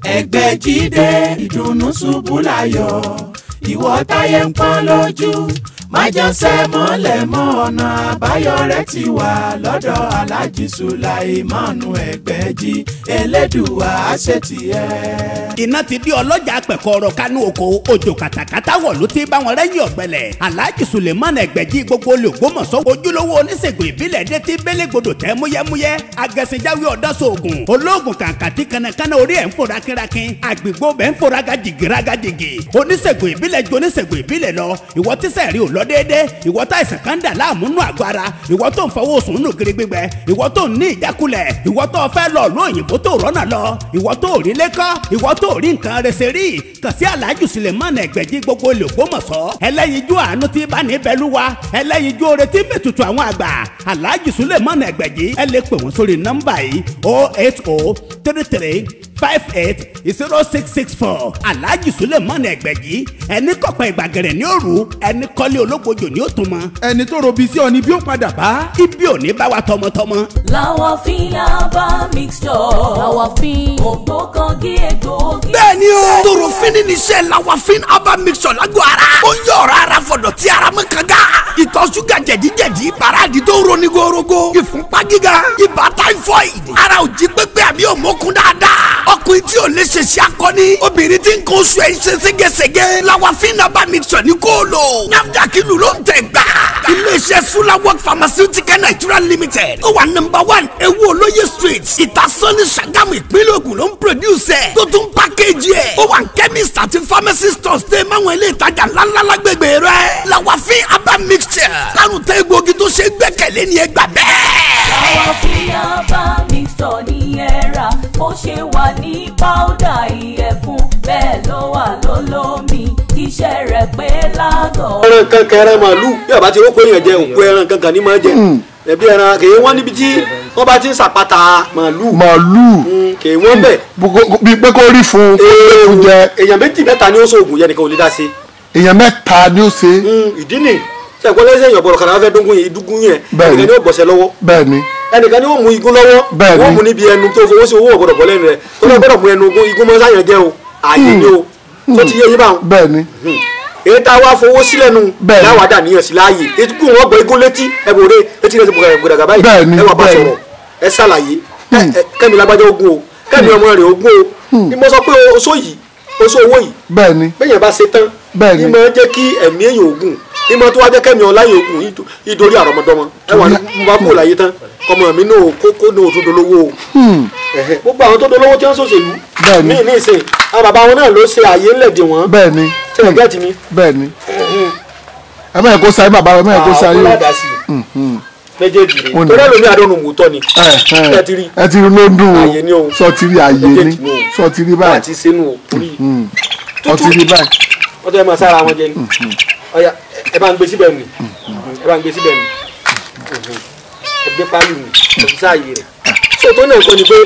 Egbeji dé ìdùnnú ṣubú láyọ̀ ìwọ táyé ń pọ́n lójú má jọ́sẹ̀ mọ́lẹ̀ mọ́ ọ̀nà àbáyọ rẹ̀ ti wà lọ́dọ̀ Alhaji Suleiman Egbeji Elédùà àṣetì ẹ̀. iná ti di ọlọ́jà pẹ̀kọ́rọ̀ kánú oko òjò kàtàkàtà wọ̀ ló ti bá wọn rẹ́yìn ọ̀gbẹ̀lẹ̀. Alhaji Suleiman Egbeji gbogbo Ògbómọ̀ṣọ́ ojúlówó oníṣègùn ìbílẹ̀ dé ti bélégbodò tẹ́ múyẹ́múyẹ́ agẹ̀sìnjáwé ọ̀dọ́sọ̀ọ̀gùn olóògùn kàǹkàtì kanakana orí ẹ̀ ń fò rákínrákín àgbègbè bẹ̀ ń fò rágàjìgì oníṣègùn ìbílẹ̀ ju oníṣègùn ìbílẹ̀ lọ ìwọ tíṣẹ̀ rí ò lọ déédé ìwọ tá ìsàn kan dà láàmú nù àgọ́ ara ìwọ tó ń fọwọ́ sùn nù gírí gbígbẹ ìwọ tó ń ní ìjákulẹ̀ ìwọ tó fẹ́ lọ lóyìnbó tó rọ́nà lọ ìwọ tó rí lẹ́kọ́ ìwọ tó rí nǹkan rẹ̀ ṣe rí kàn sí Alhaji Suleiman Egbeji gbogbo Ògbómọ̀ṣọ́ ẹlẹ́yinjú àánú tí bá ní bẹ́lúwa ẹlẹ́yinjú oore tí mẹ́tutù àwọn àgbà Alhaji Suleiman Egbeji ẹ lè pè wọ́n sórí nọ́mbà yìí 08033580664 Alhaji Suleiman Egbeji ẹni kọ̀pẹ́ ìgbàgẹ̀rẹ̀ ní òru ẹni kọ́lé ológbojò ní òtún mọ́ ẹni tó robi sí ọ ni bí ó padà bá ibi ò ní bá wa tọmọtọmọ. Lawafin herbal mixture Lawafin ògbókangí egbòogi. bẹ́ẹ̀ni o toro fini ni iṣẹ́ Lawafin herbal mixture lágọ̀ ara ó ń yọ ọ̀rọ̀ ara fọ̀dọ̀ tí ara mọ́ kanga ìtọ̀ ṣúgà jẹ̀díjẹ̀dí paráàdì tó ń roni gorogo ìfúnpá gíga ibà typhoid ara ò jí pépé àbí òmókun dáadáa ọkùnrin tí ò lè ṣe ṣe akọni obìnrin tí nǹkan oṣù ẹ̀ ń ṣe ségesège Lawafin herbal mixture ní kó lò NAFDAC ìlú ló ń tẹ̀ gbà iléeṣẹ́ Sulawok Pharmaceutical Nigeria Limited ó wà #1 ewu olóye street ìtasọ́ni Ṣàgámù ìpínlẹ̀ Ògùn ló ń produce ẹ̀ tó tún package ẹ̀ ó wà ní chemist àti pharmacy stores tẹ́ máwọn ilé ìtajà ńláńlá lágbègbè rẹ̀ Lawafin herbal mixture kárùn tẹ́ egbògi tó ṣe gbẹ́kẹ̀lé ní ẹgbà bẹ́ẹ̀. Lawafin herbal mixture ní ẹ̀rà bó ṣe wà ní powder ìyẹ̀fun bẹ́ẹ̀ ló wà lólómi iṣẹ́ rẹ̀ pé lágọ̀ọ́. ẹran kankan ẹran màálù bí àbá ti rò pé èèyàn jẹ òkú ẹran kankan ní máa jẹ ẹbí ẹran kèé wọn níbi tí wọn bá ti ń sàpàtà màálù kèé wọn bẹ. bí pé kó rí fún oúnjẹ. èèyàn méjì mẹ́ta ni ó sóògùn yẹn nìkan ò lè dá sí. èèyàn mẹ́ta ni ó ṣe. ìdí nì sẹ́kọ̀ọ́ lẹ́sẹ̀ èèyàn bọ̀rọ̀ kànáà fẹ́ dúngún yẹn ẹnìkan ni ó bọ̀sẹ̀ lọ́wọ́ ẹnìkan ni ó mú igun lọ́wọ́ wọ́n mú níbi ẹnu tó fowó sí owó ọ̀gbọ̀dọ̀ bọ̀ lẹ́nu rẹ̀ tó lọ́ gbọ́dọ̀ mú ẹnu igun mọ́ sáyẹn jẹ́ o ààyè ni o tó ti yé yín báwọn. bẹ́ẹ̀ni. èyí tá a wá fowó sílẹ̀ nu láwa dà níyàn sí láàyè ètò kí wọ́n gbọ́ igun létí ẹ bò rè etí rẹ̀ ti gbọdàgà báyìí ẹ wà bá sọ̀rọ̀ ẹ ṣàlàyé kẹ́mi lágbájá ogún o kẹ́mi ọmọ rẹ̀ ogún o ni mo sọ pé oṣó yìí oṣó owó yìí bẹ́yẹn bá ṣe tán ní máa jẹ́ kí ẹ̀mí èèyàn ogún ní máa tó wá jẹ́ kẹ́mi ọláyè ogún ìdórí àrọ̀mọdọ́mọ ẹ wà ní bá kó láyé tán kọmọ mi náà kókó náà tó dolówó o gbogbo àwọn tó dolówó tí wọ́n ṣòṣèlú mí ní ìsìn àwọn bàbá wọn náà ló ṣe àyè ńlẹ̀dì wọn ṣe é gẹ́tì mi. bẹ́ẹ̀ni ẹ mọ̀ ẹ̀ kó sáyé bàbá rẹ mọ̀ ẹ̀ kó sáyé o méjèèjì rè torí ẹlòmíì àdónù mùtọ́ ni ẹ ti rí ló ń dùn o sọ ti rí àyè ni sọ ti rí báyìí àti sínú orí ọ ti rí báyìí wọ́n tó ẹ máa sára wọn jẹ ni ọ̀ya ẹ bá ń gbé síbẹ̀ nì ẹ bá ń gbé síbẹ̀ nì ẹ gbé pálí nì ẹ fi sáàyè rẹ̀ ṣé tó náà kọ́ ni pé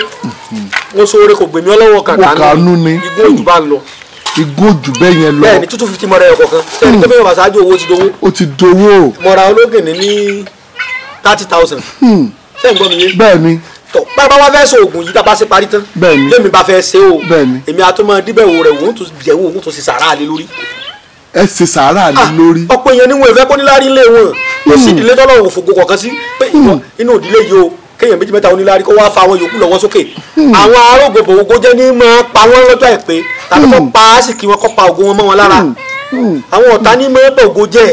wọ́n sọ oore kò gbèmí ọlọ́wọ́ kàkánú igbó òjò bá lọ igbó jù bẹ́ẹ̀ yẹn lọ. bẹ́ẹ̀ni 250 mọ́ra ẹ̀kọ́ kan sẹ́ni tó bẹ́ẹ̀ wà sáájú owó ti dowó. ó ti dowó. mọ́ra ológìnní ní 30,000. sẹ́ni gbọ́ mi yé. bẹ́ẹ̀ni. tọ́ bàbá wa fẹ́ sọ oògùn yìí dábàá ṣe parí tán. bẹ́ẹ̀ni. lèmi bá fẹ́ ṣe o. bẹ́ẹ̀ni. èmi àtúmọ̀ díbẹ̀wò rẹ̀ wọ́n tún jẹ̀wò wọ́n tún ṣe sàrà lé lórí. ẹ ṣe sàrà lé lórí. ọ̀pọ̀ èèyàn ni wọn ìfẹ́ kó níláárí ńlẹ̀ wọn. kò sí ìdílé tọ́lọ́run fògo kọ̀ọ̀kan sí pé inú ìdílé yìí o kéèyàn méjì mẹ́ta oníláárí kó wá fa àwọn yòókù lọ́wọ́ sókè. àwọn arógbòbò ogo jẹ́ ní máa pa wọ́n lọ́jọ́ àìpé tàbí kó pa á sì kí wọ́n kó pa ògo wọn mọ́ wọn lára. àwọn ọ̀tá ní máa bọ̀ ògo jẹ́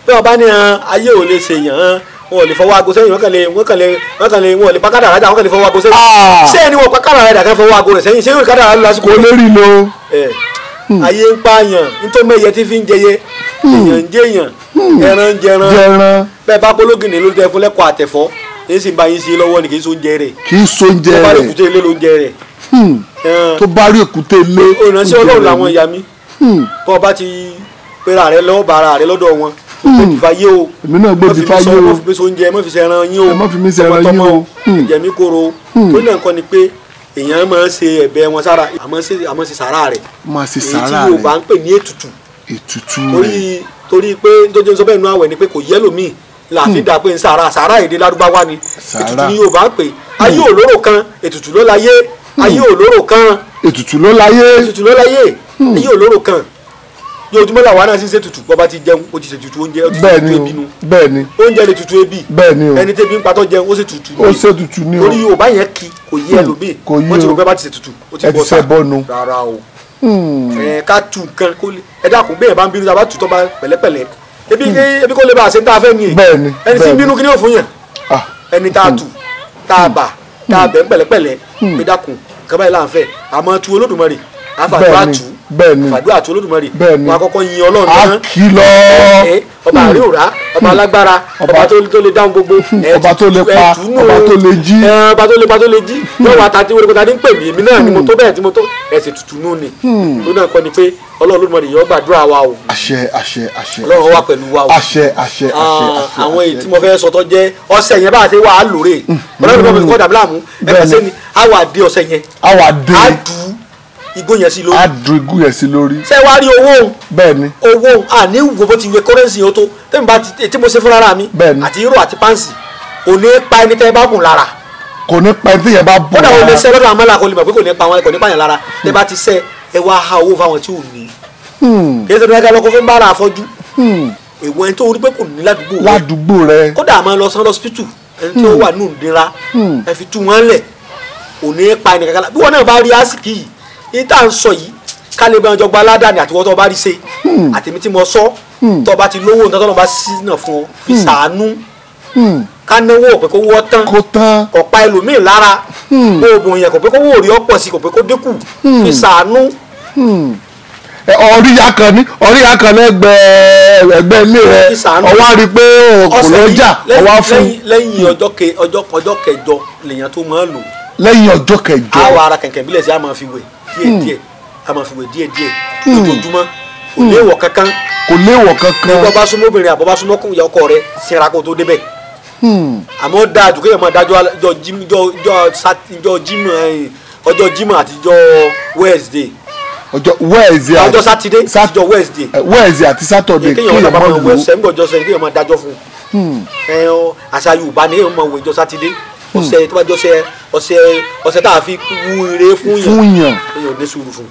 bí wọ́n bá ní ayé ò lè ṣèyàn wọn ò lè fọwọ́ aago sẹ́yìn wọ́n kàn lè wọn ò lè pa kádàrá dà wọ́n kàn lè fọwọ́ aago sẹ́yìn. ṣé ẹni wọ́n pa kádàrá dà kàn fọwọ́ aago rẹ̀ sẹ́yìn ṣé yóò kádàrá lásìkò. kò lórí lo. ayé ń pààyàn nítorí mẹ́yẹ tí fi ń jẹyẹ èèyàn ń jẹyàn ẹran ń jẹran bẹ́ẹ̀ bá pológìnì ló jẹ fún lẹ́kọ̀ọ́ àtẹ̀fọ́ èyí sì ń bá yín sí lọ́wọ́ ni kì í so oúnjẹ rẹ̀. kì í so oúnjẹ rẹ̀ tó bá rí èkúté ilé lóúnjẹ rẹ̀. tó bá rí èkúté ilé. òrìnàṣẹ́ ọlọ́run làwọn ìyá mi tó o bá ti pera rẹ lọ́wọ́ bàrà rẹ lọ́dọ̀ wọn gbòdì fàyè o èmi náà gbòdì fàyè o mọ́ fi mi so oúnjẹ mọ́ fi ṣe ẹran yín o mọ́ fi mi ṣe ẹran yín o ẹ̀jẹ̀ mi kóró tó ní nǹkan ni pé èèyàn máa ń ṣe ẹ̀bẹ̀ wọn sára àmọ́ ṣe sàrà rẹ̀ èyí tí Yorùbá ń pè ní ètùtù torí pé nítorí sọ bẹ́ẹ̀ nú àwẹ̀ ni pé kò yẹ lómi láàfin dà pé ń sàrà èdè lárúbáwá ni ètùtù ni Yorùbá ń pè ayé òlóró kan ètùtù ló láyé ayé olóró kan ètùtù ló láyé ayé olóró kan ní ojúmọ́ làwọn náà sì ń ṣe tutù bọ́ba ti jẹun ó ti ṣe tutù oúnjẹ ó ti ṣe tutù ebi nu bẹ́ẹ̀ni oúnjẹ lè tutù ebi bẹ́ẹ̀ni o ẹni tẹ́bi ń patọ́ jẹun ó ṣe tutù ó ṣe tutù ní o torí Yorùbá yẹn kí kò yé ẹlòmíì wọ́n ti rò pé bá ti ṣe tutù ó ti bọ́ sa rárá o ká tu nǹkan kó lè ẹ dákun bẹ́ẹ̀ bá ń bínú tá a bá tutọ́ bá pẹ̀lẹ́pẹ̀lẹ́ ebi kó lè bá a ṣe ń tá a fẹ́ ni ẹni tí ń bínú kí ni yóò fún yàn ẹni tá a tu tá a bà tá a bẹ̀ ń pẹ̀lẹ́pẹ̀lẹ́ pé dákun kaba yìí là ń fẹ́ àmọ́ tu Olódùmarè àfàdúrà tu àfàdúrà tu Olódùmarè wọn àkọ́kọ́ yin Ọlọ́run náà àkìlọ̀ ọba àríwá ọba alágbára ọba tó lè dáhùn gbogbo ọba tó lè pa ọba tó lè jí ọba tó lè jí yóò wá tàbí wọlé kọta ní pè mí èmi náà ni mo tó bẹ́ẹ̀ tí mo tó ẹ̀sìn tutù nù ni ló náà kọ́ ni pé Ọlọ́run Olódùmarè yóò gbàdúrà wa o àṣẹ Ọlọ́run wà pẹ̀lú wa o àṣẹ àwọn èyí tí mo fẹ́ sọ tó jẹ́ ọṣẹ yẹn bá a ṣe wà á lòrè Ọlọ́run mi kọ́ dàbí láàmú ẹ̀ka sẹ́ni á wà dé ọṣẹ yẹn á dùn igbó yẹn sí lórí. a dùn igbó yẹn sí lórí. ṣé wàá rí owó. bẹ́ẹ̀ni. owó àní wo bó ti wé kọ́rẹ́nsì yẹn tó tẹ́mi bá tí mo ṣe fúnra mi. bẹ́ẹ̀ni. àti hírò àti pánsì kò ní pa ẹni tẹ́ ẹ bá bùn lára. kò ní pa ẹni tẹ́ ẹ bá bùn lára. kódà o lè ṣe lọ́dọ̀ àmọ́là kò lè mọ̀ pé kò ní pa wọn kò ní pa yẹn lára tẹ́ bá ti ṣe ẹ wá ha owó fáwọn tí ò ní. kí ẹ sọ fún ọkọ fún bára àfọ́jú. èwo ẹni tó rí pé kò ní ládùúgbò rẹ. kódà àmọ́ lọ sán lọ́sípítù ẹni tó wà nù nira ẹ fi tú wọn lẹ̀ kò ní pa ẹni kankan bí wọn náà bá rí àsìkí yìí ní tá à ń sọ yìí kálí bá ọjọ́ gba aládàáni àti wọ́n tó bá rí ṣe àtẹ̀mí tí mo sọ tó bá ti lówó nǹkan tó lọ́ bá sí náà fún ọ fi ṣàánú ká náwó ọ̀pẹ kó wọ́ tán ọ̀pá ẹlòmíì lára oògùn yẹn kò pé kó wó orí ọ̀pọ̀ sí kò pé kó dínkù fi ṣàánú. ọ̀ríyá kan lẹ́gbẹ̀ẹ́ ilé rẹ ọwọ́ rí pé kò lọ́jà ọwọ́ fún. lẹ́yìn ọjọ́ kẹjọ lèèyàn tó máa ń lò. lẹ́yìn ọjọ́ kẹjọ. àwọn ara kẹ̀kẹ́ bílẹ̀ sí a máa fi wẹ̀ díẹ̀díẹ̀ a máa fi wẹ̀ díẹ̀díẹ̀ lójoojúmọ́ kò léèwọ̀ kankan. kò léèwọ̀ kankan. bí wọ́n bá súnmọ́ obìnrin àbọ̀ bá súnmọ́ ìyá ọkọ rẹ̀ sinra kó tó débẹ̀. àmọ́ dájú kéèyàn máa dájọ́ ọjọ́ Jímọ̀ àti ọjọ́ Wednesday. ọjọ́ Sátidé àti ọjọ́ Wednesday. Wednesday àti Saturday kéèyàn máa wọ ẹsẹ̀ ńgbọ̀jọ́ sẹ́yìn kéèyàn máa dájọ́ fún un. àṣà Yorùbá ni kéèyàn máa wọ ìjọ Sátidé ọ̀sẹ̀ tó bá jọ ọ̀sẹ̀ tá a fi wú ire fún yàn èèyàn ní sùúrù fún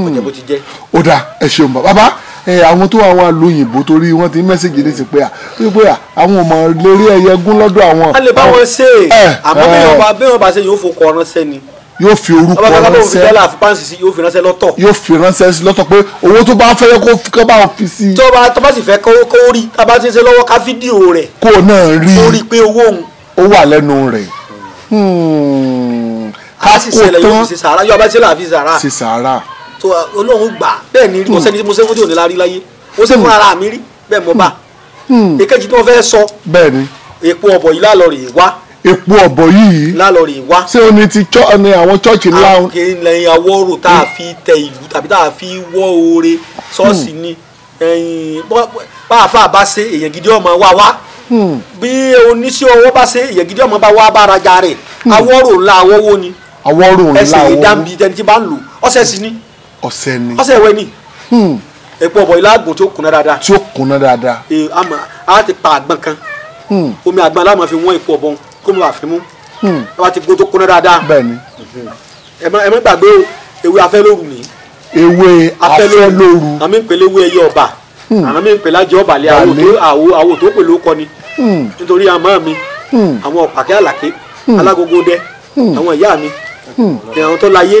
ọjà bó ti jẹ́. ó dà ẹ ṣeun bàbá àwọn tó wà wọn lóyìnbó torí wọn ti mẹ́sẹ̀gì ní ti pé àwọn ọmọ lérí ẹyẹ gún lọ́dọ̀ àwọn. a lè bá wọn ṣe àmọ́ bí wọn bá ṣe yóò fọkọ ránṣẹ́ ni. yóò fi orúkọ ránṣẹ́ yóò fi ránṣẹ́ lọ́tọ̀. yóò fi ránṣẹ́ lọ́tọ̀ pé owó tó bá fẹ́ kó bá wọn fi sí. tó bá sì fẹ́ kó rí tá a bá ti ṣe lọ́wọ́ ká fídíò rẹ̀. kó náà rí kó rí pé owó òun. ó wà lẹ́nu rẹ̀. ká sì ṣẹlẹ̀ yóò fi ṣe sàárà yóò bá ṣe là fi sàárà. ṣe sàárà. tó Ọlọ́run gbà bẹ́ẹ̀ ni mo sẹ́ni tí mo ṣe fún tí ò ní lárí láyé mo ṣe fún ara mi rí bẹ́ẹ̀ mo bá. èkejì tí wọ́n fẹ́ sọ. bẹ́ẹ̀ ni. epo ọ̀bọ̀ yìí lálọ́ rè wá. epo ọ̀bọ̀ yìí. lálọ́ rè wá. ṣé o ní ti àwọn chọ́ọ̀chì ńlá. àwọn kìnìún Aworo tá a fi tẹ ìlú tàbí tá a fi wọ́ oore ṣọ́ọ̀ṣì ni bá a fà bá ṣe èèyàn gidi ọmọ wa wá bí oníṣẹ́ owó bá ṣe èèyàn gidi ọmọ bá wá báraja rẹ̀ Aworo ńlá awọ́wọ́ ni Aworo ńlá awọ́wọ́ ẹsẹ̀ ìdáǹbì tẹni tí bá ń lò ọ̀sẹ̀ sí ni ọ̀sẹ̀ ìwẹ̀ ni epo ọ̀bọ̀ ilá àgbọ̀n tí ó kùnà dáadáa. tí ó kùnà dáadáa. a ti pa àgbọn kan omi àgbọn aláwọ̀ fi wọ́n epo ọ̀bọ̀n kó mo bá fi mú ẹ bá ti gbó tó kùnà dáadáa. bẹ́ẹ̀ni. ẹ má gbàgbé o ewé afẹ́ lóru ni. ewé afẹ́ lóru. àmì ń pèlè ewé ẹyẹ ọba àmì ń pèlè ajé ọba lé àwò tó pèlè ó kọ ni nítorí àmọ́ mi àwọn ọ̀pàkẹ́ àlàké alágogo dẹ àwọn ìyá mi àwọn tó láyé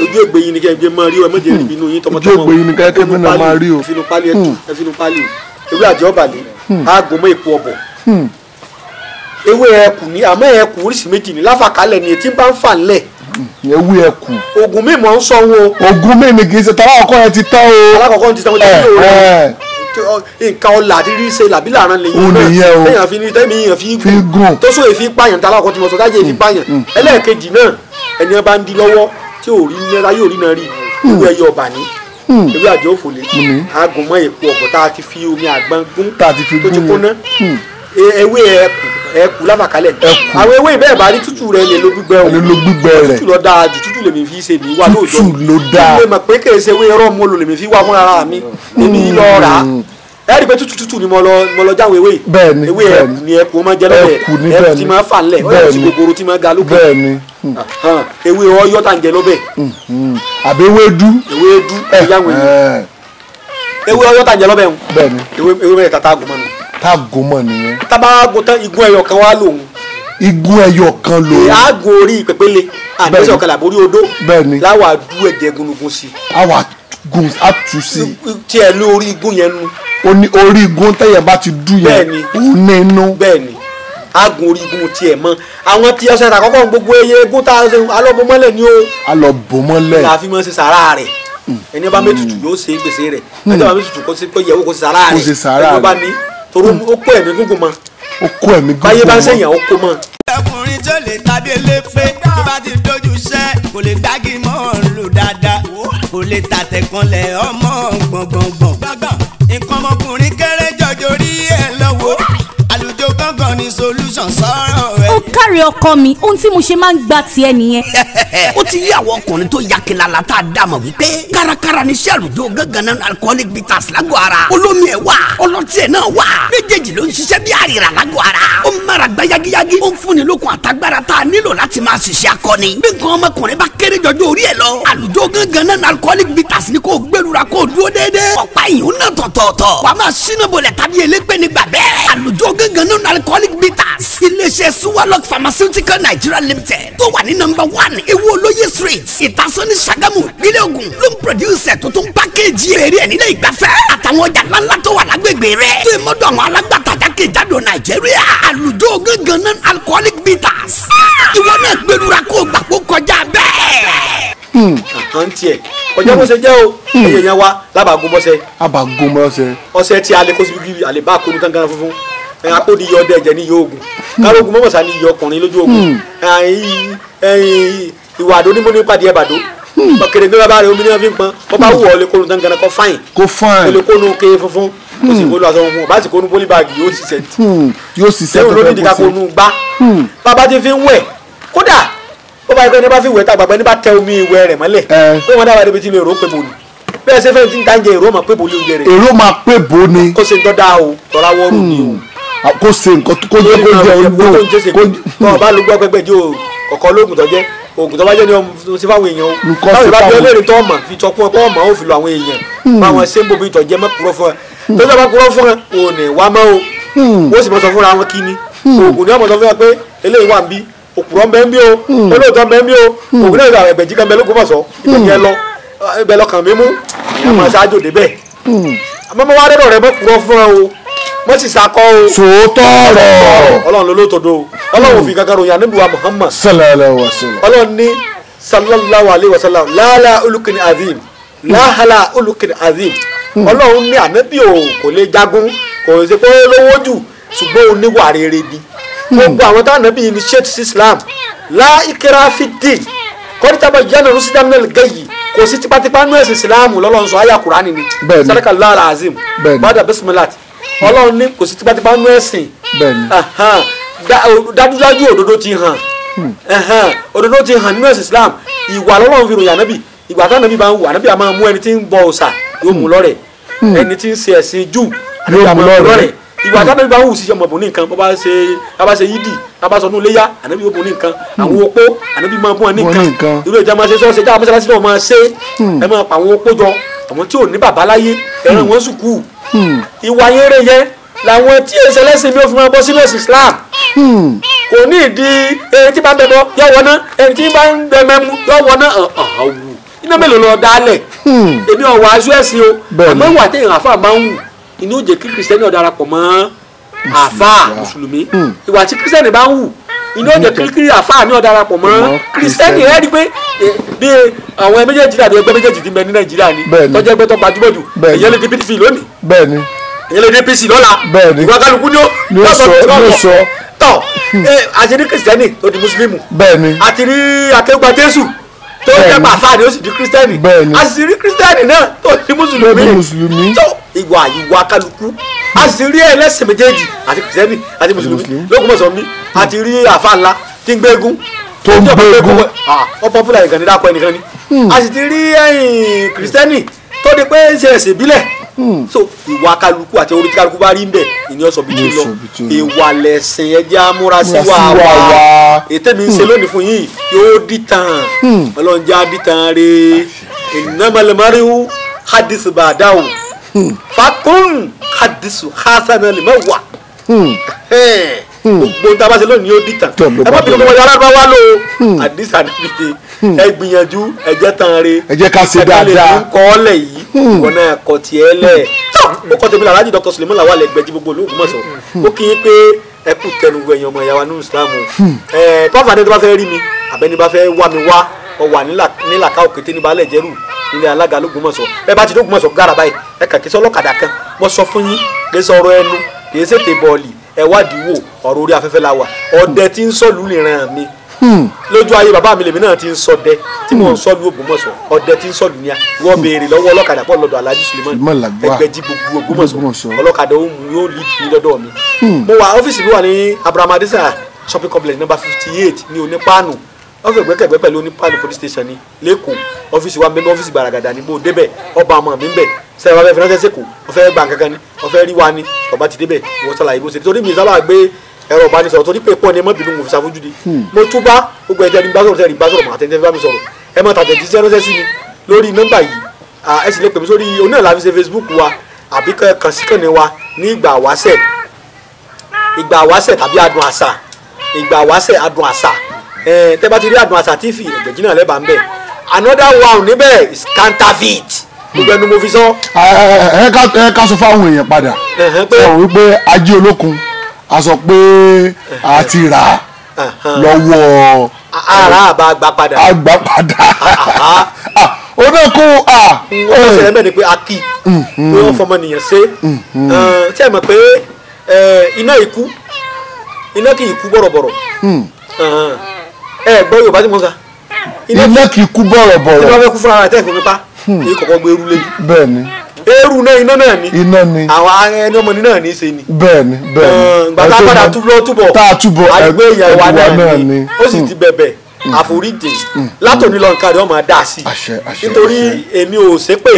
ojú ègbè yìí ni kẹ́ ẹ gbé máa rí o ẹ méje rí inú yín tọmọtọmọ ojú ègbè yìí ni kẹ́ ẹ máa rí o ẹfinu pálí ẹfinu pálí ewé àjẹ́ ọ̀bàlẹ̀ aago mọ́ èpo ọ̀bọ̀ ewé ẹkùn ní àmọ́ ẹkùn oríṣi méjì ní láfàkálẹ̀ ni etí bá ń fà ńlẹ̀ ewé ẹkùn oògùn mímọ́ ń sọ wọn. oògùn mímọ́ kì í ṣe tàwọn ọkọ yẹn ti tán o. alákọ̀ọ́kọ́ ti tán o ti tán o nǹkan ọ̀la àti rí ṣe làbí làrán lè yín náà lẹ́yìn àfi ní tẹ́mi yẹn fi gùn tó sọ èéfín pààyàn tààlà ọkọ̀ tí mo sọ dájẹ́ èéfín pààyàn ẹlẹ́ẹ̀kejì náà ẹni wọn bá ń di lọ́wọ́ tí ò rí náírà yóò rí náà rí ewé ẹyẹ ọ̀bà ní ewé àjẹ́ òfòlè aagun mọ́ èpo ọ̀pọ̀ tá a ti fi omi àgbọn gún tó ti kóná ewé ẹkù láfàkálẹ̀ àwọn ewé ìbẹ́ẹ̀ bá rí tútù rẹ̀ lè lo gbígbẹ o tútù lọ dáa jù tútù lèmi fi ṣe ní wà lóòjọ́ tútù ló dáa ìwé mọ̀ pé kèé ṣe ewé rọ́ọ̀mù lò lèmi fi wá fún ara mi èmi lọ rà á ẹ rí i pé tútù ni mo lọ jáwé ewé ewé ẹ̀kú ni ẹ̀kú máa jẹ lọ́bẹ̀ ẹ̀kú tí máa fà ńlẹ̀ ọ̀yà tí gbogbo tí máa ga lókè ewé ọyọ́ tá ń jẹ lọ́bẹ̀. àbí ewédú ìyáwó ewé ọyọ́ tá ń jẹ lọ́bẹ̀ ewé mẹ́ta tá a gùn mọ́ ni. tá a gùn mọ́ nìyẹn. tá a bá gùn tán igun ẹyọ kan wá lòun. igun ẹyọ kan lòun. àgùn orí pèpéle àdéhùn ọ̀kadà borí odó láwa dú ẹ̀jẹ̀ gúnugún sí. àwa gun atu sí. tí ẹ lé orí igun yẹn nu. o ní orí igun tẹ̀yẹ̀ bá ti dú yẹn o ní inú. bẹ́ẹ̀ni agun orí igun tiẹ̀ mọ́ àwọn tí ọ̀sẹ̀ àkọ́kọ́ gbogbo eye igun tá a ṣe alọ́bọmọ́lẹ̀ ni o. alọ́bọmọ́lẹ̀. la fi mọ́ ṣe sàrà rẹ̀ ẹni bá mẹ́tutù yóò ṣe gbèsè rẹ̀ ẹni bá mẹ́tutù kó yẹ̀wò kó ṣe sàrà rẹ̀ ẹni bá ní torí ó kó ẹ̀mí gúngùn mọ́. ó kó ẹ̀mí gúngùn mọ́. báyé bá ń sẹ́yìn ó kó mọ́. ọkùnrin tó lè tàbí elépe tó bá ti dojú iṣẹ́ kò lè dági mọ́ lò dáadáa kò lè tàtẹ̀kànlẹ̀ ọmọ gbọ̀ngbọ̀ngbọ̀n nǹkan ọmọkùnrin kéré jọjọ rí ẹ lọ́wọ́ àlùjọ gángan ni solution sọ̀rọ̀ ẹ. ó kárí ọkọ mi ohun tí mo ṣe máa ń gba tiẹ̀ nìyẹn. ó ti yí àwọn ọkùnrin tó yakilala tá a dá mọ̀ wípé kárakára ní iṣẹ́ àlùjọ gángan náà alcoholic bitters lágọ̀ ara olómi ẹ̀ wà ọlọ́tí ẹ̀ náà wà méjèèjì ló ń ṣiṣẹ́ bí àrìrà lágọ̀ ara ó mára gbá yagiyagi ó ń fúnni lókun àtagbára tá a nílò láti máa ṣiṣẹ́ akọni bí nǹkan ọmọkùnrin bá kéré jọjọ orí ẹ̀ lọ àlùjọ gángan náà alcoholic bitters ni kò gbẹlura kò dúró déédéé ọ̀pá ìyún náà tọ̀tọ̀ọ̀tọ̀ wàá máa ṣínà bolẹ̀ tàbí elépè nígbà bẹ́ẹ̀ àlùjọ gángan náà alcoholic bitters iléeṣẹ́ suwalok pharmaceutical nigeria limited tó wà ní number 1 ewu olóye street ìtasọ́ni sagamu nílẹ̀ Ògùn ló ń produce tó tún pákéjì èrè ẹ̀ nílẹ̀ ìgbafẹ́ àtàwọn ọjà ńláńlá tó wà lágbègbè rẹ̀ tó ìmọ̀dọ̀ àwọn alágbàtà jákèjádò nàìjíríà àlùjọ gángan náà alcoholic bitters ìwọ náà gbẹdúrà kó gbà kó kọjá bẹ́ẹ̀. àkàn tiẹ̀ ọjọ́ bó ṣe jẹ́ o ẹ̀yẹ̀ yẹn wa lábàgún bọ́sẹ̀. abàgún bọ́sẹ̀. ọṣẹ tí a lè kó síbi gírí àlè bá kónú gángan funfun akóni yọ ọdẹ ẹ̀jẹ̀ ní yọ ogun kárógun mọ́mọ́sá ní yọ ọkùnrin lójú ogun ìwà àdó ní mo ní pàdé ẹ̀bàdó kèrè gbé bàbá rẹ omi ní wọn fi ń pọn bọ́ bá wù ọ́ lè kónú gángan kọ́ fáìn kó lè kónú ké funfun kó sì kónú aṣọ funfun bá sì kónú pólíbàgì yóò ṣiṣẹ́ yóò ṣiṣẹ́ tó fẹ́ bó ṣe kónú gbá bàbá ti fi ń wẹ̀ kódà ó bá yẹ kó ẹni bá fi wẹ̀ tá àgbàgbẹ́ ní bá tẹ omi ìwẹ̀ rẹ̀ mọ́lẹ̀ pé wọ́n dábàá débi tí mi èrò pé bò ní bẹ́ẹ̀ ṣe fẹ́ ti ń ta ń jẹ èrò máa pé bò ní oúnjẹ rẹ̀ èrò máa pé bò ní kó ṣe ń tọ́ da o tọ́ra wọ́ọ̀rù ni o kó ṣe nǹkan kó jẹ́ kó jẹ́ olóò kó bá ló gbọ́ pẹ́pẹ́ jẹ́ ọ̀kọ́ lóògùn tó jẹ́ oògùn tó bá jẹ́ ní ọmọ sí fáwọn èèyàn o báwo ni bá bí ọlẹ́rìí tó ọmọ fi tọkún ọkọ ọmọ ó fi lọ àwọn èèyàn báwọn ṣé ń bóbi ìtọ̀jẹ́ mẹ́kúrọ́ fún ẹ tó jọba kúrọ́ fún ẹ ò ní wá mọ́ o ó sì mọ́ sọ fúnra wọn kí ni oògùn ní ọmọ sọ fún ẹ pé eléyìí wà ń bí òkúrọ̀ ń bẹ ń bí o olóòótọ́ ń bẹ ń bí o oògùn náà ìgbà Ẹgbẹ̀jì kan bẹ lóko mọ̀ sọ ìgbẹ̀jẹ̀ lọ ibẹ̀ lọkàn mi mú àmọ́ ṣáájú débẹ̀ àmọ́ mo wá dẹ́dọ̀ rẹ mọ́kúrọ́ fún ẹ o wọ́n sì sakọ́ o. sòótọ́ ọ̀rọ̀. ọlọ́run ló lóòótọ́ o ọlọ́run fi kankan ròyìn ànábì wa Muhammad. sallallahu alaihi wasallam. ọlọ́run ní sallallahu alaihi wasallam láàlá olùkìn azim láàlá olùkìn azim. ọlọ́run ní ànábì o kò lè jagun kò ṣe pé lówó jù ṣùgbọ́n o níwà rere ni. gbogbo àwọn táwọn ànábì yìí ní sheikh Islam láìkẹ́rà fìdí kọ́ńtàbà yánà rúṣídàmínà gẹ̀yì kò sí tipátipá nú ẹ̀sìn Islam lọ́lọ́run sọ ayé Kùránì ni. bẹ́ẹ̀ni sadaka lára azim bàdà bisimilah ọlọ́run ní kò sí tipátipá nú ẹ̀sìn dájúdájú òdodo ti hàn òdodo ti hàn nínú ẹ̀sìn Islam ìwà lọ́lọ́run fi ròyìn ànábì ìgbà tí ànábì bá ń wù ànábì a máa mú ẹni tí ń bọ òòṣà yóò mú lọ́rẹ̀ ẹni tí ń ṣe ẹ̀sìn jù ànábì a máa mú lọ́rẹ̀ ìgbà tí ànábì bá ń wù sí ọmọ bò ní nǹkan bá bá ṣe yídì bá sọ nù léyà ànábì yóò bò ní nǹkan àwọn opó ànábì máa bọ́ ní nǹkan irú ìjà máa ṣe sọ́ọ̀ṣì ìjà mọ́ṣáláṣí náà máa ṣe ẹ máa pa àwọn opó jọ àwọn tí ò ní bàbá láyé ẹran wọn sùkúù ìwà yẹrẹ yẹn làwọn tí èsì ẹlẹ́sìn mi ò fi máa bọ́ sínú ẹ̀sìn Islam kò ní ìdí ẹni tí bá ń bẹ bọ yọ wọ ná ẹni tí bá ń bẹ mẹ́mu yọ wọ ná ọ̀hún iná mélòó lọ dálẹ̀ èmi ọ̀wọ́ aṣọ ẹ̀sìn o àmọ́ ìwà téèyàn àfa máa ń wù inú ó jẹ́ kí kìrìsìtẹ́nì ó darapọ̀ mọ́ àfa mùsùlùmí ìwà tí kìrìsìtẹ́nì bá ń wù inú ó jẹ́ kí àfa mi ó darapọ̀ mọ́ kìrìsìtẹ́nì rẹ́ di pé bí àwọn méjèèjì dàbí ẹgbẹ́ méjèèjì ti bẹ ní Nàìjíríà ni tọ́jú ẹgbẹ́ tó gbajúmọ̀ jù èyàn lè di PDP lónìí èyàn lè di APC lọ́la ìwà kálukú ni ó sọ tọ́ àti ní kìrìsìtẹ́nì tó di mùsùlùmí àti rí akéwà Jésù tó jẹ́ pàfà ni ó sì di kìrìsìtẹ́nì àti rí kìrìsìtẹ́nì náà tó di mùsùlùmí tó ìwà kálukú àti rí ẹlẹ́sìn méjèèjì àti kìrìsìtẹ́nì àti mùsùlùmí lókùnmọ̀sán mi àti rí àfa ńlá tí ń gbégún tó ń gbégún ọ pọ́pùlà ìkànnì dákọ̀ ẹnìkan ni a sì ti rí kìrìsìtẹ́nì tó di pé ń ṣe ẹ̀sìn ìbílẹ̀ so ìwà kálukú àti orí tí kálukú bá rí ń bẹ̀ ìní ọ̀sọ̀ bìtú lọ ìwà lẹ̀sìn ẹjẹ́ amúra sí wa ètè mi ń ṣe lónìí fún yìí yóò dìtàn ọlọ́njà dìtàn rè ìnámọ̀lẹ́mọ́ríwú hadith bàdáwò fakun hadith hasan limawa gbogbo tá a bá ṣe lónìí yóò dìtàn ẹ má bínú kọ́ wọ́n yàrá wá lò hadith àdìbìtì ẹ gbìyànjú ẹ jẹ́ tàn rè ẹ jẹ́ ká ṣe dáadáa ẹ kọ́ ọ́lẹ̀ yìí wọn náà kọ́ tiẹ̀ lẹ̀ ó kọ́ tèmi Alhaji Dr. Suleiman Lawal Egbeji gbogbo Ògbómọ̀ṣọ́ ó kí yín pé ẹ kú tẹnugbọ ẹ̀yin ọmọ ìyá wa ní Islam tọ́fàdé tó bá fẹ́ rí mi àbẹ́ni bá fẹ́ wá mi wá ọ wà nílàkà òkété ní balẹ̀ jẹ́rù nílé alága l'Ógbómọ̀ṣọ́ ẹ bá ti d'Ógbómọ̀ṣọ́ gára báyìí ẹ kà kí sọ́lọ́kadà kan wọ́n sọ fún yín kí sọ̀rọ̀ ẹnu kì í ṣètè bọ́ọ̀lì ẹ wádìí wò ọ̀rọ̀ orí afẹ́fẹ́ la wà ọdẹ tí ń sọ̀lú nìran mi lójú ayé bàbá mi lèmi náà ti ń sọdẹ tí mò ń sọlú Ògbómọ̀ṣọ́ ọdẹ tí ń sọlú ní a wọ́n béèrè lọ́wọ́ ọlọ́kadà pọ̀ lọ́dọ̀ Alhaji Suleiman Egbeji gbogbo Ògbómọ̀ṣọ́ ọlọ́kadà ó mú yóò lead mi lọ́dọ̀ mi. mo wà ọ́fíìsì mi wà ní Abraham Adesa shopping complex number 58 ní Onípáànù ọ́fíìsì gbẹ́kẹ̀gbẹ́ pẹ̀lú Onípáànù police station ní lẹ́kọ̀ọ́ ọ́fíìsì wa mẹ́mẹ́ ọ́fíìsì Gbaragada ní bó débẹ̀ ọba ọmọ mi ń bẹ̀ sẹ́yìn wá fẹ́ fi ránṣẹ́ sẹ́kọ̀ọ́ ọ̀fẹ́ gbà kankan ní ọ̀fẹ́ rí wa ní ọba ti débẹ̀ wọ́n sọ̀lá ìbò ṣe torí mi sábà gbé ẹ̀rọ ìbánisọ̀rọ̀ torí pé pọ́n ni ẹmọ́ bínú mo fi ṣàfojú di mo tún bá gbogbo ẹ̀jẹ̀ ní gbásọ̀rọ̀ tẹ̀rí gbásọ̀rọ̀ màá tẹ̀lé bá mi sọ̀rọ̀ ẹ máa tàtẹ̀ jíṣẹ́ ránṣẹ́ sí mi lórí nọ́mbà yìí ẹ sì lè pè mí sórí onílà fi ṣe Facebook wa àbí kàn sí kàn ní wa ní ìgbà wáṣẹ̀ tàbí adùn àṣà ìgbà wáṣẹ̀ adùn àṣà tẹ́ bá ti rí adùn àṣà TV Egbeji náà lẹ́bàá ń bẹ̀ another one níbẹ̀ is counterfeit gbogbo ẹnu mo fi sọ. ẹ ká sọ fáwọn èèyàn padà sọ wípé ajé olókun a sọ pé a ti rà lọ́wọ́ ara àbá gbà padà. ó náà kó wọ́n ṣẹlẹ̀ mẹ́rin pé a kì í wọ́n fọmọ nìyẹn ṣe tí ẹ mọ̀ pé iná kì í kú bọ̀rọ̀bọ̀rọ̀ ẹ gbọ́ Yorùbá tí mo sà. iná kì í kú bọ̀rọ̀bọ̀rọ̀. iná fẹ́ kú fúnra rẹ̀ tẹ́ ìfún mi pa èyí kọ̀kọ́ gbé eru lójú. bẹ́ẹ̀ni. eru náà iná náà ni. iná ni. àwọn ẹni ọmọ ní náà ní í ṣe ni. bẹ́ẹ̀ni bẹ́ẹ̀ni. gbàtà padà túbọ̀ tá a túbọ̀ àgbé ìyàwó náà ni ó sì ti bẹ̀bẹ̀ àforíjì látòní lọ nǹkan rẹ̀ ọmọ dá sí i nítorí èmi ò ṣépè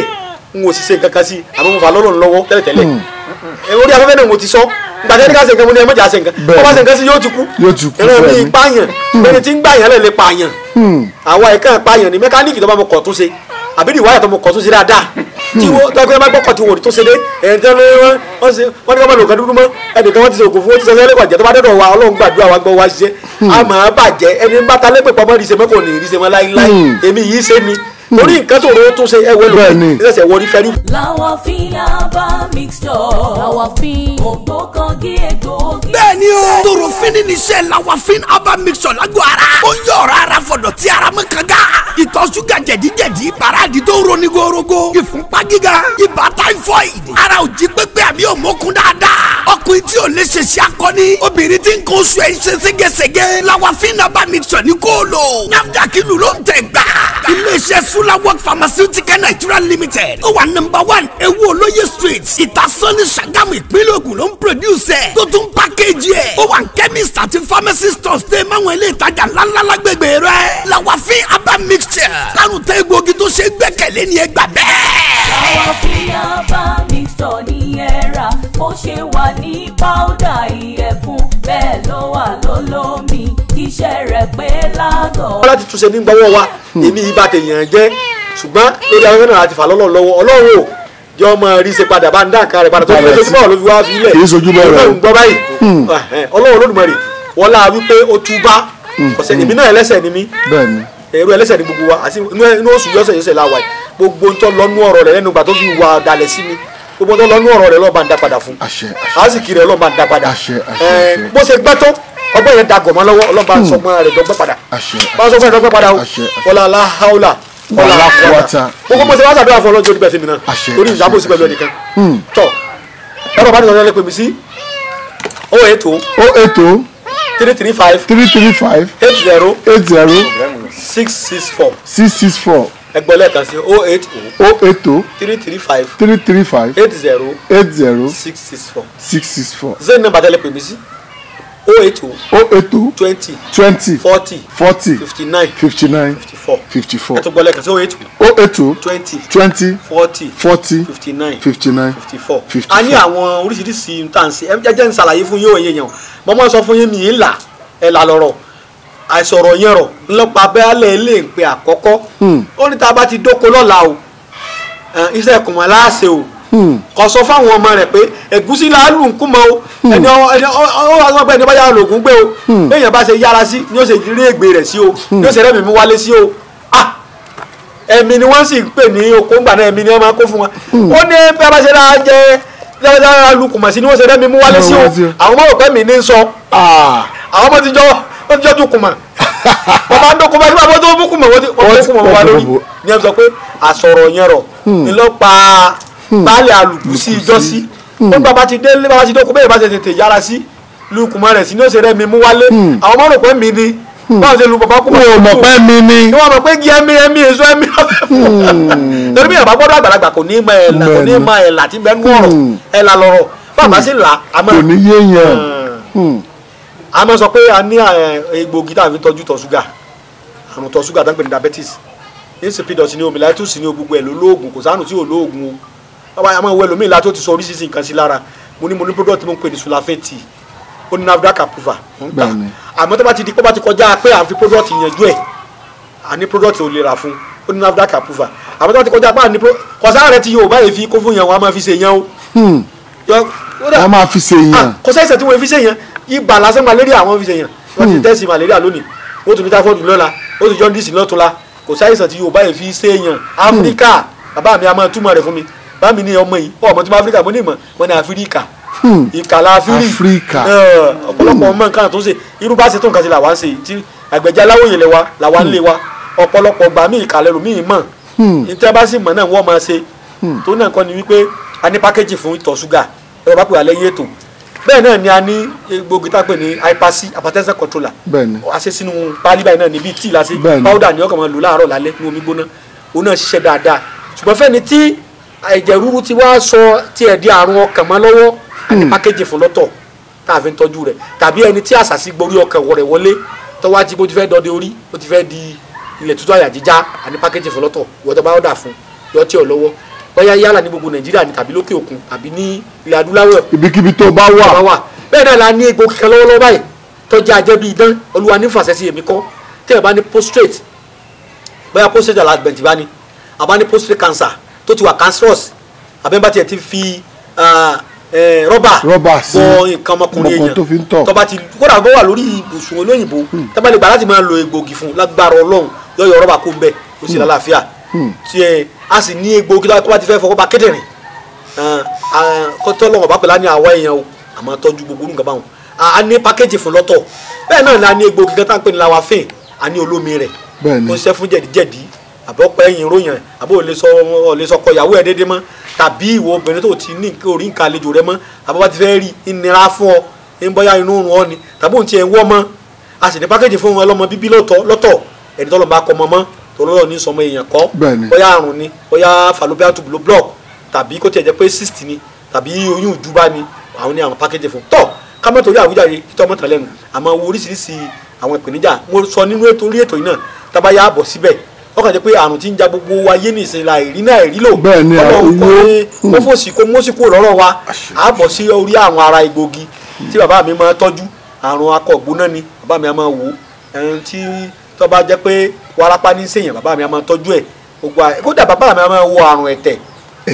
n ò sì ṣe nǹkan kan sí i àmọ́ mo fà lọ́rùn lọ́wọ́ tẹ́lẹ̀tẹ́lẹ̀ orí afẹ́fẹ́ náà mo ti sọ gbàtẹ́ ní ká ṣe nǹkan mo ní ẹ mọ̀jà ṣe nǹkan bọ́ bá ṣe nǹkan sí yóò ti kú ẹ̀rọ mi pààyàn ẹni tí ń gbàyàn lẹ̀ lè pààyàn àwa ẹ̀ka pààyàn ni mẹkáníìkì tó bá mo kọ̀ tún ṣe àbí ìwáyà tó mo kọ̀ tún ṣe dáadáa tí wọ́n tọ́kẹ́ máa gbọ́kọ̀ tí wọ́n tó ṣe dé ẹ̀yìn tí wọ́n ní ká máa lò kán dúdú mọ́ ẹnìkan wọ́n ti ṣe ògùn fún ó ti ṣe ẹlẹ́gbàá jẹ́ tó bá dẹ́dọ̀ wa Ọlọ́run gbàdúrà wa gbọ́ wa ṣiṣẹ́ a máa bàjẹ́ ẹni bá ta lẹ́pẹ̀ pamọ́ rí ṣe mọ́ kò ní rí ṣe mọ́ láíláí èmi yìí ṣe ni torí nǹkan tó rọ tó ṣe ẹwẹ́ lómi ẹsẹ̀ wọrí fẹ́rí. Lawafin aba mixture Lawafin ògbókangí egbòogi. bẹ́ẹ̀ni o torofin ní iṣẹ́ Lawafin aba mixture lágọ̀ ara ó ń yọ ọ̀rọ̀ ara fọ̀dọ̀ tí ara mọ́ kanga ìtọ̀ ṣúgà jẹ̀díjẹ̀dí paráàdì tó ń roni gorogo ìfúnpá gíga ibà typhoid ara ò jí pépé àbí òmókun dáadáa ọkùnrin tí ò lè ṣe ṣe akọni obìnrin tí ń kó oṣù ẹ̀ ń ṣe ségesège Lawafin aba mixture ní kó lò NAFDAC ló ń tẹ̀ gbà iléeṣẹ́ Sulawok Pharmaceutical Nigeria Limited ó wà #1 Ewu Olóyè Street Ìtasọ́ni Ṣàgámù ìpínlẹ̀ Ògùn ló ń produce ẹ̀ tó tún package ẹ̀ ó wà ní chemist àti pharmacy stores tẹ́ máwọn ilé ìtajà ńláńlá lágbègbè rẹ̀ Lawafin aba mixture kárùn tẹ́ egbògi tó ṣe gbẹ́kẹ̀lé ní ẹgbà bẹ́ẹ̀. Lawafin aba mixture ní ẹ̀rà bó ṣe wà ní powder ìyẹ̀fun bẹ́ẹ̀ ló wà lólómi iṣẹ́ rẹ̀ pé lágọ̀ọ́. wọ́n láti túnṣe ní gbọ́wọ́ wa èmi ibà tèèyàn jẹ́ ṣùgbọ́n lórí àwọn náà láti fà lọ́lọ́ lọ́wọ́ Ọlọ́run ò jẹ́ ọmọ rí ṣe padà bá ń dá nǹkan rẹ̀ padà tó ń lé sójú bọ́ọ̀ ló fi wá fi ilẹ̀ Ọlọ́run gbọ́ báyìí Ọlọ́run Olódùmarè wọ́n láà wípé ó túbá ọ̀sẹ̀ èmi náà ẹlẹ́ṣẹ̀ ni mí èrò ẹlẹ́ṣẹ̀ ni gbogbo wa àti inú oṣù yọ̀sẹ̀ láwa gbogbo ń tọ́ lọ́nú ọ̀rọ̀ rẹ̀ lẹ́nu ìgbà tó fi wà dalẹ̀ sí mi gbogbo tó lọ́nú ọ̀rọ̀ rẹ̀ lọ́ọ́ bá ń dá padà fún àásìkì rẹ̀ lọ́ọ́ bá ń dá padà bó ṣe gbẹ́ tó ọgbẹ́ yẹn dagọ̀ mọ́ lọ́wọ́ ọlọ́ba sọgbọ́n rẹ̀ dọ́gbẹ́ padà bá sọgbọ́n rẹ̀ dọ́gbẹ́ padà o wọlá aláhàólà wọlá aláhàólà gbogbo bó ṣe wá sàdúrà fún ọlọ́jọ́ oníbẹ̀ sí mi náà torí ìyàbò sí pẹ̀lú ẹnìkan tọ́ ẹ̀rọ bá nìkan lẹ́lẹ́ pè mí sí 080 335 80 664 ẹgbẹ́ lẹ́ẹ̀kan sí 080 335 80 664 664 zẹ́ni nọ́mbà tẹ́lẹ̀ pè mí sí 080 20 20 40 40 59 59 54 54 ẹ tó gbọ́ lẹ́ẹ̀kan sí 080 20 20 40 40 59 59 54. 54. a ní àwọn oríṣiríṣi ntànsí ẹ jẹ́ ń ṣàlàyé fún yín òye yẹn mo máa ń sọ fún yín mi ì là ẹ là lọ́rọ̀ àìsọ̀rọ̀ yẹn rọ̀ ńlọ́pàá abẹ́lẹ̀ ilé ìpè àkọ́kọ́ ó ní tá a bá ti dóko lọ́la o iṣẹ́ kùmọ̀ láàṣẹ o kò sọ fáwọn ọmọ rẹ̀ pé ẹ̀gúsí làálù ń kú mọ́ o ẹni ọgbẹ́ bá yára lògùn gbé o béèyàn bá ṣe yára sí ni ó ṣe rí ègbè rẹ̀ sí o ni ó ṣe rẹ́mi mú wálé sí o ẹ̀mí ni wọ́n sì ń pè ní oko ńgbà náà ẹ̀mí ni wọ́n máa kó fún wọn ó ní bí a bá ṣe ra jẹ dáadáa lukùmọ̀ sí ni wọ́n ṣe rẹ́mi mú wálé sí o àwọn ọmọ òpẹ́ mi ní sọ àwọn ọmọ ti jọ tó kùmọ̀ bàbá ń dókòó bá nígbà tó mú kùmọ̀ wọ́n ti kùmọ̀ wá lórí ni ẹ sọ pé àsọ̀rọ̀ yẹn rọ̀ ńlọ́pàá baálé alùpùpù sí ìjọsí ó bàbá ti délé bàbá ti dókòó bẹ́ẹ̀ bá ṣe tètè yára sí lukùmọ̀ rẹ̀ sí ni ó ṣe rẹ́mi mú wálé àwọn ọmọ òpẹ́ mi ni báwo ṣe lu bàbá kú wọ́n mọ̀ pé mi ni wọ́n mọ̀ pé kí ẹmí èso ẹmí ọ̀fẹ́ fún torí bí yàrá gbọ́dọ̀ àgbàlagbà kò ní mọ ẹ̀là kò ní mọ ẹ̀là tí bẹ́ẹ̀ ń wọ̀rọ̀ ẹ̀là lọ́rọ̀ bàbá sì là á mọ̀ kò ní yéèyàn a máa sọ pé a ní egbògi tá a fi tọ́jú tọ̀ ṣúgà àrùn tọ̀ ṣúgà tó ń pè ní diabetes insipidus ní omilaitus ní gbogbo ẹ̀ ló lóògùn kò sánù tí ò lóògùn o a máa wọ ẹlòmíì látó ti sọ oríṣiríṣi nǹkan sí lára mo ní product tí mo ń pè ní sulafeti ó ní NAFDAC approval ń tà àmọ́ tó bá ti di pé bá ti kọjá pé à ń fi product yanjú ẹ̀ à ní product ò lè rà fún ó ní NAFDAC approval àmọ́ tó bá ti kọjá pé à ní kọ̀sá rẹ̀ ti yóò báyìí fi kó fún yẹn wọn a máa fi ṣe yẹn o. wọ́n máa fi ṣe yẹn. kò sẹ́sẹ̀ tí wọ́n fi ṣe yẹn ibà lásán malaria àwọn fi ṣe yẹn wọ́n ti tẹ́sí malaria lónìí ó tún ní typhoid lọ́la ó tún jaundice lọ́túnla kò sáyẹ̀sẹ̀ tí yóò báyìí fi ṣe yẹn Áfíríkà bàbá mi a máa túmọ̀ rẹ̀ fún mi bàbá mi ní ọmọ yìí ọmọ tí mo Áfíríkà mo ní ìmọ̀ wọn ní Áfíríkà ìkàlà Áfíríkà ọ̀pọ̀lọpọ̀ ọmọ nǹkan tó ń ṣe irú bá ṣe tó nǹkan ṣe làwa ń ṣe tí àgbẹ̀jẹ̀ aláwòye làwa ń lé wa ọ̀pọ̀lọpọ̀ gbà mí ìkàlẹ̀ lòmíì mọ̀ ìtẹ́ bá sì mọ̀ náà wọ́n máa ṣe tó náà kọ́ ni wípé a ní pákéjì fún ìtọ̀ ṣúgà ẹ̀rọ bá pè wá lẹ́yìn ètò bẹ́ẹ̀ náà ni a ní egbògi tá a pè ní hypertension controller a ṣe sínú pálí báyìí náà níbi tíì lásì powder ni ọkàn máa lò láàárọ̀ lálẹ́ ní omi gbóná òun náà ṣiṣẹ́ dáadáa ṣùgbọ́n fẹ́ni tí ẹ̀jẹ̀ ríru ti wá sọ tiẹ̀ di àrùn ọkàn mọ́ lọ́wọ́ àti pákéjì fún lọ́tọ̀ tá a fi ń tọ́jú rẹ̀ tàbí ẹni tí àṣàṣì gborí ọkàn rẹ̀ wọlé tọ́wọ́ àti bó ti fẹ́ dọdẹ orí ó ti fẹ́ di ilẹ̀ tútù àyà jíjá àti pákéjì fún lọ́tọ̀ ìwọ́n tó bá ọ̀dà fún yọ tí ò lọ́wọ́ bóyá yálà ní gbogbo Nàìjíríà ni tàbí lókè òkun tàbí ní ilẹ̀ adúláwọ̀ ibikíbi tó bá wà bẹ́ẹ̀ náà la ní egbò kíkan lọ́wọ́lọ́wọ́ báyìí tọ́jú ajẹ́ bíi idán olúwa ní fàṣẹ sí èmi kọ́ tí ẹ̀ bá ní prostate bóyá prostate enlargement bá ní àbá ní prostate cancer tó ti wà cancerous àbẹ́ńbà tiẹ̀ ti fi rọ́bà sí bọ nǹkan ọmọkùnrin èèyàn tó bá ti kódà bó wà lórí ibùsùn olóyìnbó tó bá lè gbà láti máa lo egbògi fún lágbára Ọlọ́run yọ̀yọ̀ rọ́bà kó ń bẹ̀ ó sì lálàáfíà tí a sì ní egbògi tó bá ti fẹ́ fọwọ́ bá kíndìnrín kọ́tọ́ lọ́wọ́ bá pẹ̀lú àní àwa èèyàn o àmọ́ tọ́jú gbogbo nǹkan báwọn a ní pákéjì fún lọ́tọ̀ bẹ́ẹ̀ náà ni a ní egbògi kan tá à ń pè ní lawafin a ní olómi rẹ̀ tó ń ṣiṣẹ́ fún jẹ̀díjẹ̀dí àbọ̀pẹ́ ẹ̀yìn ròyìn àbọ̀ ò lè sọkọ ìyàwó ẹ̀ déédéé mọ́ tàbí ìwọ obìnrin tó ti ní orí nǹkan àlejò rẹ mọ́ àbọ̀ bá ti fẹ́ rí ìnira fún ọ ń bọ́yá inú oorun ọ ni tàbí òun ti ẹ̀ ń wọ́ mọ́ a sì ní pákéjì fún wọn lọ́mọ bíbí lọ́tọ̀ ẹni tọ́lọ́ bá kọ́ mọ́ tọ́lọ́ ní sọmọ èèyàn kọ́ bọ́yá àrùn ni bọ́yá fallopian tube block tàbí kó tiẹ̀ jẹ́ pé cyst ni tàbí oyún ìdúbá ni àwọn ní àwọn pákéjì fún tọ́ kámọ́ torí àwùjáde títọ́ mọ́tàn lẹ́nu àmọ́ wo oríṣiríṣi àwọn ìpèníjà mo sọ nínú orí ètò yìí náà tábàyà àbọ̀ síbẹ̀ wọ́n kàn jẹ́ pé àrùn tí ń ja gbogbo wa yé ní ìsinmi la ìrí náà ìrí lò ọlọ́run kó fòsì kó mọ́sí kúrò lọ́rọ̀ wa àbọ̀ sí orí àwọn ara egbògi tí bàbá mi máa tọ́jú àrùn akọ̀gbóná ni bàbá mi máa wò tí tó bá jẹ́ pé wárápá ní sèyàn bàbá mi máa tọ́jú ẹ̀ gbogbo kódà bàbá mi máa wo àrùn ẹ̀tẹ̀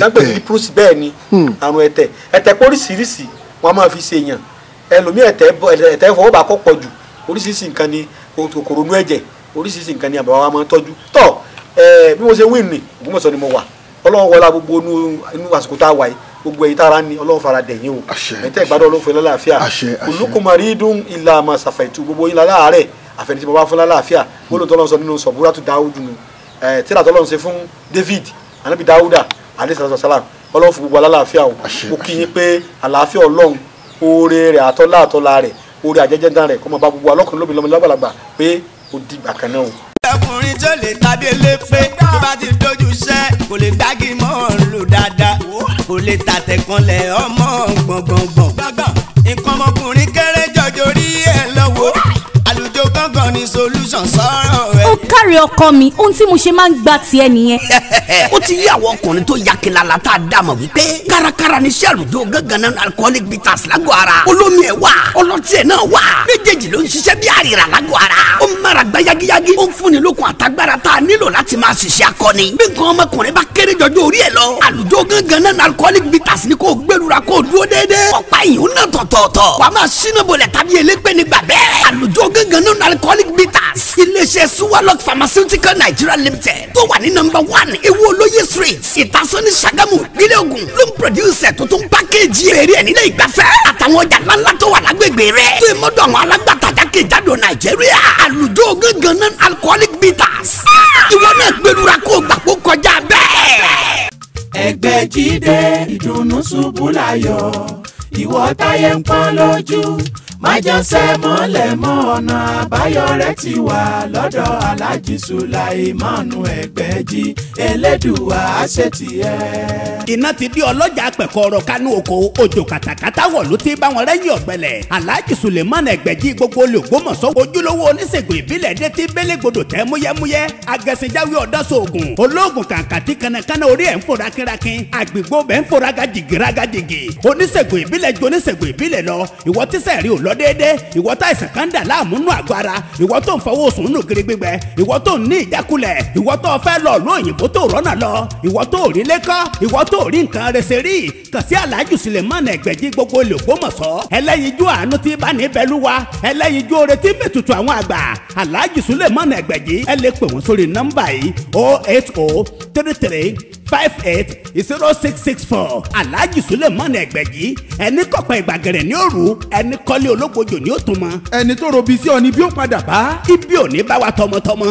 dáńpẹ̀ ní púrúsì bẹ́ẹ̀ ni àrùn ẹ̀tẹ̀ póríṣiríṣi wọn máa fi ṣèyàn ẹlòmíì ẹ̀tẹ̀ fọwọ́ bá kọ́ pọ̀ jù oríṣiríṣi nǹkan ni kòkòrò inú ẹ̀jẹ̀ oríṣiríṣi nǹkan ni àbàwá máa tọ́jú tọ́ bí mo ṣe wí ní Ògbómọ̀ṣọ́ ni mo wà Ọlọ́run wọlá gbogbo inú àsìkò tá a wà yìí gbogbo èyí tára ní Ọlọ́run fara dẹ̀yìn o ẹ̀tẹ́ ìgbádùn Ọlọ́run fún lálàáfíà kullukum maridun illa ma safaitu gbogbo yín láàárẹ̀ àfẹnití mo bá fún lálàáfíà gbólóhùn tọ́lọ́run sọ nínú Saburatu Dáúdù nù tíra tọ́lọ́run ṣe fún David anabi Dáúdà alayhi salam Ọlọ́run fún gbogbo alálàáfíà o mo kí yín pé àlàáfíà Ọlọ́run oore rẹ̀ àtọ́lá rẹ̀ oore àjẹjẹdán rẹ̀ kó máa bá gbogbo alọ́kùnrin lóbi lọ́mọdé lágbàlagbà pé ó dìgbà kan náà o. ọkùnrin tó lè tàbí elépe tó bá ti dojú iṣẹ́ kò lè gbági mọ́ lò dáadáa kò lè tàtẹ̀ kanlẹ̀ ọmọ gbọ̀ngbọ̀ngbọ̀n nǹkan ọmọkùnrin kéré jọjọ rí solution sọ̀rọ̀ ẹ̀. ó kárí ọkọ mi ohun tí mo ṣe máa ń gbà tiẹ̀ nìyẹn. ó ti yí àwọn ọkùnrin tó yakilala tá a dá mọ̀ wípé kárakára ni iṣẹ́ àlùjọ gángan náà alcoholic bitters lágọ̀ọ́ ara. olómi ẹ̀ wà ọlọ́tí ẹ̀ náà wà méjèèjì ló ń ṣiṣẹ́ bí àrìrà lágọ̀ọ́ ara. ó ń mára gbá yagiyagi ó ń fúnni lókun àtagbára tá a nílò láti máa ṣiṣẹ́ akọni. bí nǹkan ọmọkùnrin bá kéré jọjọ orí ẹ̀ lọ àlùjọ gángan náà alcoholic bitters ni kò gbẹlura kò dúró déédéé. ọ̀pá ìyún náà tọ̀tọ̀ọ̀tọ̀ wàá máa ṣínà bolẹ̀ tàbí elépè nígbà bẹ́ẹ̀. àlùjọ gángan náà alcoholic bitters iléeṣẹ́ suwalok pharmaceutical nigeria limited tó wà ní number 1 ewu olóye street ìtasọ́ni sagamu nílẹ̀ Ògùn ló ń producer tó tún pákéjì èrè ẹ̀ nílẹ̀ ìgbafẹ́ àtàwọn ọjà ńláńlá tó wà lágbègbè rẹ̀ tó yẹ mọ́tò àwọn alágbàtàjà kejìdó nàìjíríà àlùjọ gángan náà alcoholic bitters ìwọ náà gbẹlura kó gbà kó kọjá bẹ́ẹ̀. Egbeji dé ìdùnnú ṣubú láyọ̀ ìwọ táyé ń pọ́n lójú májànsẹ́ mọ́lẹ̀ mọ́ ọ̀nà àbáyọ rẹ̀ ti wà lọ́dọ̀ Alhaji Suleiman Egbeji Elédùà àṣetìẹ́. iná ti di ọlọ́jà pẹ̀kọ́rọ̀ kánú oko òjò kàtàkàtà wọ̀ ló ti bá wọn rẹ́yìn ọ̀gbẹ́lẹ̀. Alhaji Suleiman Egbeji gbogbo Ògbómọ̀ṣọ́ ojúlówó oníṣègùn ìbílẹ̀ dé ti bélégbodò tẹ́ múyẹ́múyẹ́ agẹ̀sìnjáwé ọ̀dọ́sọ̀ọ̀gùn olóògùn kàǹkàtì kanakana orí ẹ̀ ń fò rákínrákín àgbègbè bẹ́ẹ̀ ń fò rágàjìgì oníṣègùn ìbílẹ̀ ju oníṣègùn ìbílẹ̀ lọ ìwọ tíṣẹ̀ rí ò lọ déédéé ìwọ tá ìsàn kan dà láàmúnú àgọ́ ara ìwọ tó ń fọwọ́ sùn nù gírí gbígbẹ ìwọ tó ń ní ìjákulẹ̀ ìwọ tó fẹ́ lọ ló òyìnbó tó rọ́nà lọ ìwọ tó rí lẹ́kọ́ ìwọ tó rí nǹkan rẹsẹ̀ rí kàn sí Alhaji Suleiman Egbeji gbogbo Ògbómọ̀ṣọ́ ẹlẹ́yinjú àánú tí bá ní bẹ́lúwa ẹlẹ́yinjú oore tí mẹ́tutù àwọn àgbà Alhaji Suleiman Egbeji ẹ lè pè wọ́n sórí nọ́mbà yìí 08033580664 Alhaji Suleiman Egbeji ẹni kọ̀pẹ́ ìgbàgẹ̀rẹ̀ ní òru ẹni kọ́lé ológbojò ní òtún mọ́. ẹni tó robi sí ọ ni bí ó padà bá. ibi ò ní bá wa tọmọtọmọ